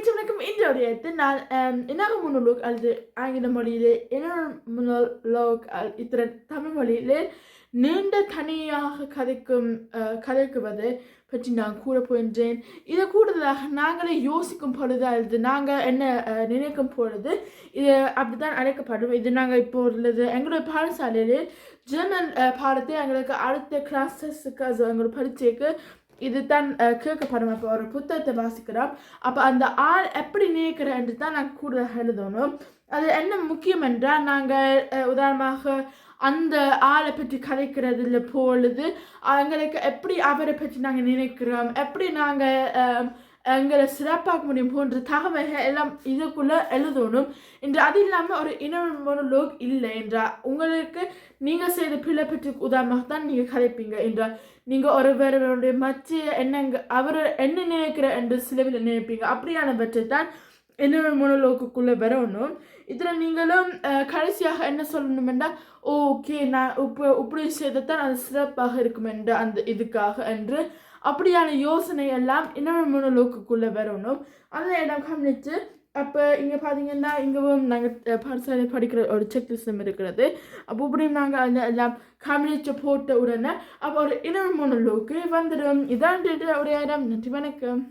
வணக்கம் இந்த விடயத்தை நான் இன்னொரு monologue அல்லது ஆங்கில மொழியிலே இன்னொரு monologue இத்தனை தமிழ் மொழியிலே நீண்ட தனியாக கதைக்குவதை பற்றி நான் கூற போகின்றேன். இதை கூடுதலாக நாங்களே யோசிக்கும் பொழுது அல்லது நாங்கள் என்ன நினைக்கும் பொழுது இது அப்படித்தான் அழைக்கப்படும். இது நாங்கள் இப்போ உள்ளது எங்களுடைய பாடசாலையிலே ஜெர்மன் பாடத்தை எங்களுக்கு அடுத்த கிளாஸஸுக்கு எங்களோட பரீட்சைக்கு இது தான் கேட்கப்படும். அப்போ ஒரு புத்தகத்தை வாசிக்கிறோம். அப்போ அந்த ஆள் எப்படி நினைக்கிறேன் தான் நாங்கள் கூட எழுதணும். அது என்ன முக்கியம் என்றால் நாங்கள் உதாரணமாக அந்த ஆளை பற்றி கதைக்கிறதுல பொழுது எங்களுக்கு எப்படி அவரை பற்றி நாங்கள் நினைக்கிறோம், எப்படி நாங்கள் எங்களை சிறப்பாக்க முடியும் போன்ற தகவல்கள் எல்லாம் இதுக்குள்ளே எழுதணும் என்று. அது இல்லாமல் ஒரு இன்னொரு monologue இல்லை என்றால் உங்களுக்கு நீங்கள் செய்த பிள்ளை பற்றி உதாரணமாக தான் நீங்கள் கதைப்பீங்க என்றால் நீங்கள் ஒருவருடைய மற்ற என்னங்க அவர் என்ன நினைக்கிற என்று சிலவில் நினைப்பீங்க. அப்படியானவற்றை தான் இன்னொரு monologuக்குள்ளே வரணும். இதில் நீங்களும் கடைசியாக என்ன சொல்லணும் என்றால் ஓகே நான் இப்படி செய்ததான் அது சிறப்பாக இருக்கும் என்று அந்த இதுக்காக என்று அப்படியான யோசனை எல்லாம் இன்னொரு monologuக்குள்ளே வரணும். அதை இடம் கவனித்து அப்போ இங்கே பார்த்தீங்கன்னா இங்கேவும் நாங்கள் பாடசாலை படிக்கிற ஒரு செக் சிஸ்டம் இருக்கிறது. அப்போ இப்படியும் நாங்கள் அந்த எல்லாம் கவனித்து போட்ட உடனே அப்போ ஒரு இன்னொரு monologue வந்துடும். இதான் ஒரு இடம். நன்றி, வணக்கம்.